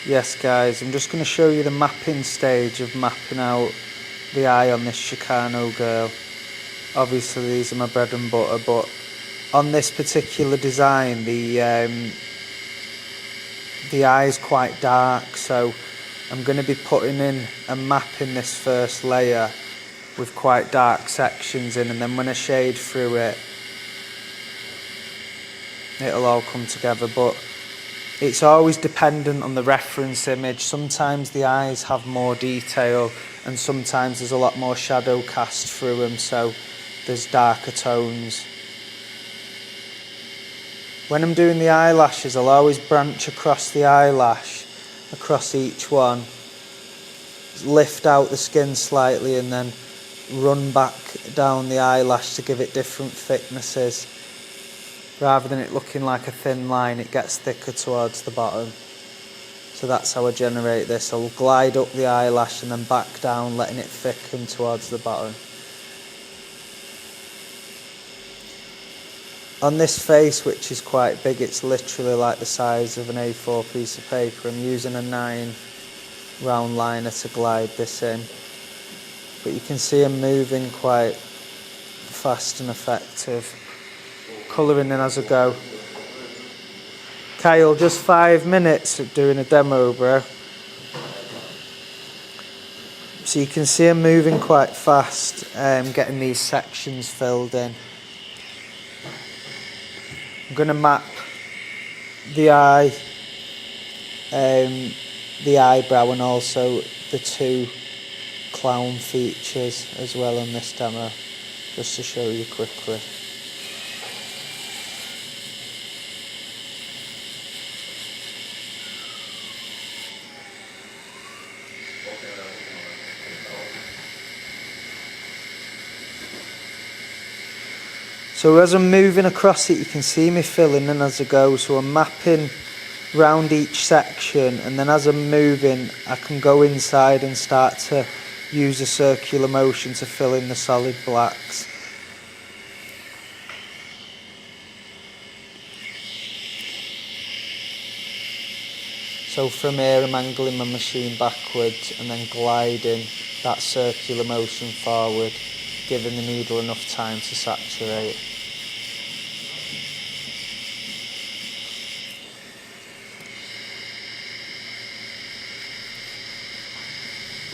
Yes guys, I'm just going to show you the mapping stage of mapping out the eye on this Chicano girl. Obviously these are my bread and butter, but on this particular design the eye is quite dark, so I'm going to be putting in and mapping this first layer with quite dark sections in, and then when I shade through it, it'll all come together. But it's always dependent on the reference image. Sometimes the eyes have more detail and sometimes there's a lot more shadow cast through them, so there's darker tones. When I'm doing the eyelashes, I'll always branch across the eyelash, across each one, lift out the skin slightly and then run back down the eyelash to give it different thicknesses. Rather than it looking like a thin line, it gets thicker towards the bottom. So that's how I generate this. I'll glide up the eyelash and then back down, letting it thicken towards the bottom. On this face, which is quite big, it's literally like the size of an A4 piece of paper, I'm using a 9 round liner to glide this in. But you can see I'm moving quite fast and effective. Colouring in as I go. Kyle, just 5 minutes of doing a demo, bro. So you can see I'm moving quite fast, getting these sections filled in. I'm going to map the eye, the eyebrow, and also the 2 clown features as well on this demo, just to show you quickly. So as I'm moving across it, you can see me filling in as I go. So I'm mapping round each section, and then as I'm moving, I can go inside and start to use a circular motion to fill in the solid blacks. So from here, I'm angling my machine backwards and then gliding that circular motion forward, giving the needle enough time to saturate.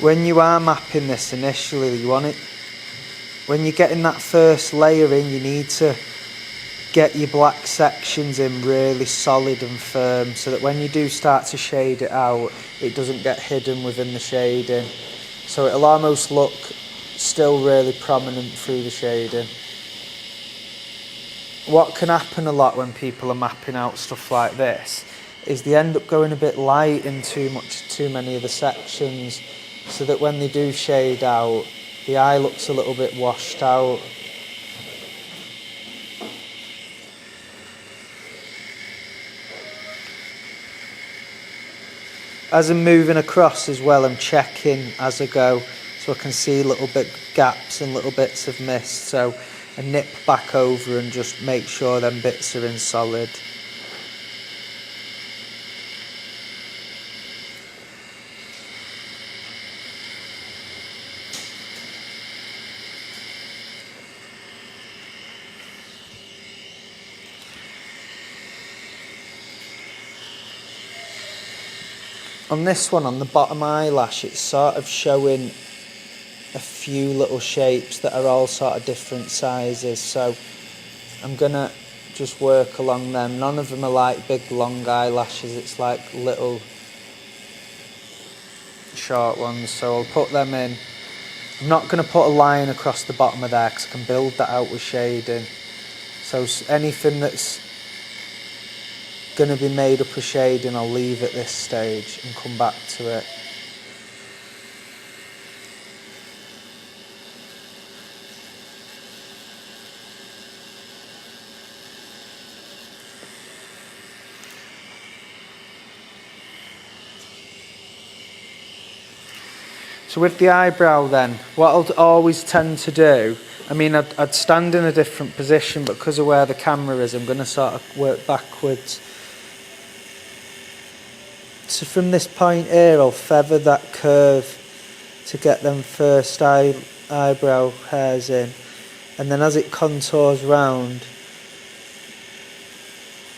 When you are mapping this initially, you want it, when you're getting that first layer in, you need to get your black sections in really solid and firm, so that when you do start to shade it out, it doesn't get hidden within the shading. So it'll almost look still really prominent through the shading. What can happen a lot when people are mapping out stuff like this is they end up going a bit light in too many of the sections, so that when they do shade out, the eye looks a little bit washed out. As I'm moving across as well, I'm checking as I go, so I can see little bit gaps and little bits of mist, so I nip back over and just make sure them bits are in solid. On this one, on the bottom eyelash, it's sort of showing a few little shapes that are all sort of different sizes, so I'm gonna just work along them. None of them are like big long eyelashes, it's like little short ones, so I'll put them in. I'm not gonna put a line across the bottom of there because I can build that out with shading. So anything that's going to be made up of shading, I'll leave at this stage and come back to it. So with the eyebrow then, what I'll always tend to do, I mean I'd stand in a different position, but because of where the camera is, I'm going to sort of work backwards So from this point here, I'll feather that curve to get them first eyebrow hairs in, and then as it contours round,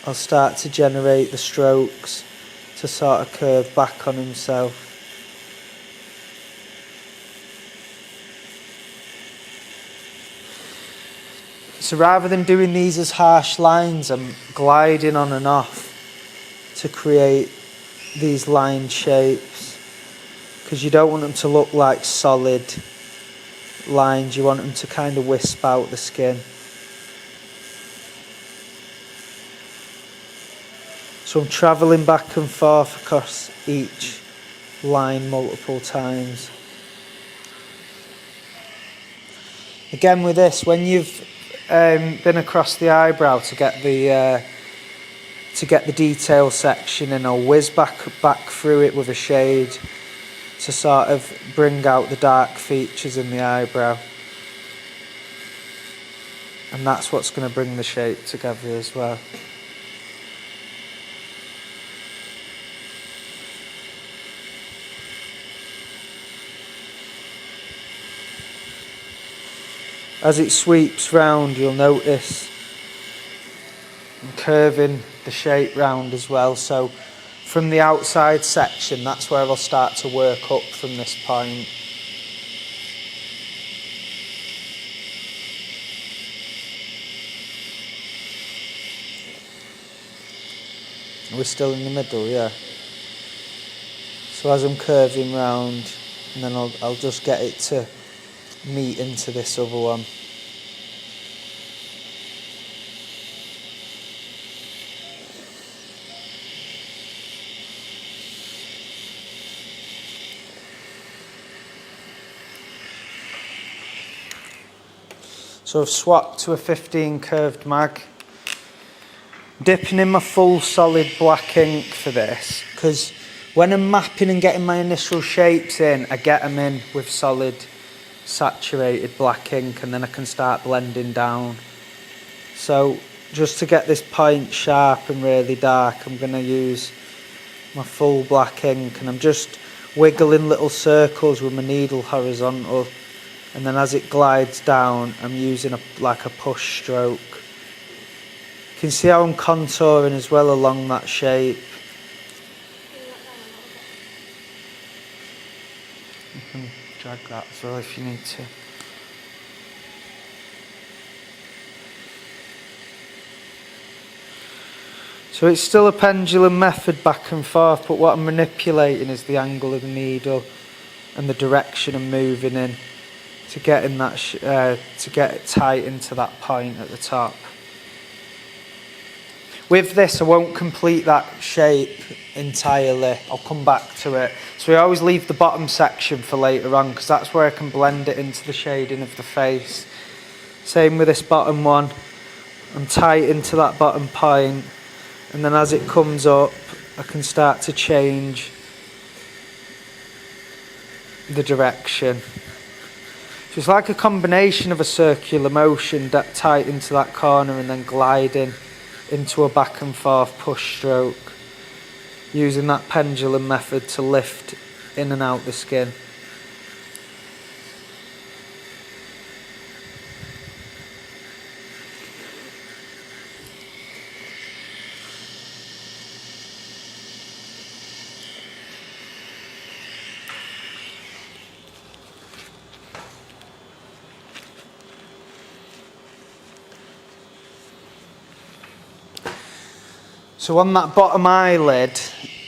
I'll start to generate the strokes to sort of curve back on himself. So rather than doing these as harsh lines, I'm gliding on and off to create these line shapes, because you don't want them to look like solid lines, you want them to kind of wisp out the skin. So I'm travelling back and forth across each line multiple times. Again with this, when you've been across the eyebrow to get the detail section, and I'll whiz back through it with a shade to sort of bring out the dark features in the eyebrow, and that's what's going to bring the shape together as well. As it sweeps round, you'll notice I'm curving the shape round as well, so from the outside section, that's where I'll start to work up from this point. We're still in the middle, yeah. So as I'm curving round, and then I'll just get it to meet into this other one. So I've swapped to a 15 curved mag. Dipping in my full solid black ink for this, because when I'm mapping and getting my initial shapes in, I get them in with solid saturated black ink, and then I can start blending down. So just to get this point sharp and really dark, I'm going to use my full black ink, and I'm just wiggling little circles with my needle horizontal, and then as it glides down, I'm using like a push stroke. You can see how I'm contouring as well along that shape. You can drag that as well if you need to. So it's still a pendulum method back and forth, but what I'm manipulating is the angle of the needle and the direction I'm moving in to get in that to get it tight into that point at the top. With this, I won't complete that shape entirely. I'll come back to it. So we always leave the bottom section for later on, because that's where I can blend it into the shading of the face. Same with this bottom one. I'm tight into that bottom point, and then as it comes up, I can start to change the direction. So it's like a combination of a circular motion, that tight into that corner and then gliding into a back and forth push stroke, using that pendulum method to lift in and out the skin. So on that bottom eyelid,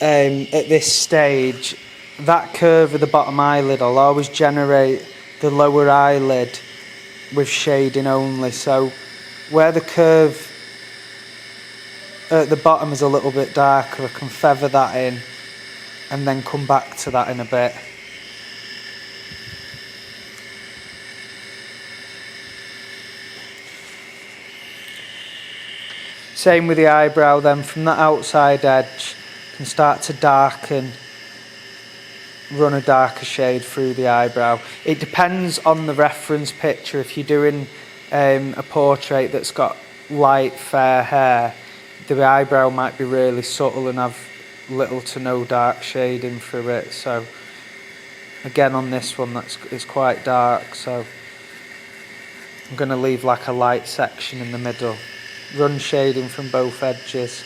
at this stage, that curve of the bottom eyelid, I'll always generate the lower eyelid with shading only. So where the curve at the bottom is a little bit darker, I can feather that in and then come back to that in a bit. Same with the eyebrow then, from that outside edge, you can start to darken, run a darker shade through the eyebrow. It depends on the reference picture. If you're doing a portrait that's got light, fair hair, the eyebrow might be really subtle and have little to no dark shading through it. So again, on this one, it's quite dark, so I'm going to leave like a light section in the middle. Run shading from both edges.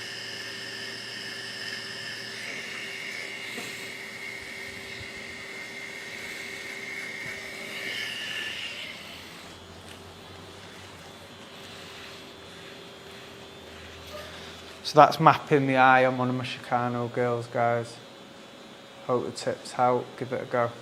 So that's mapping the eye on one of my Chicano girls, guys. Hope the tips help. Give it a go.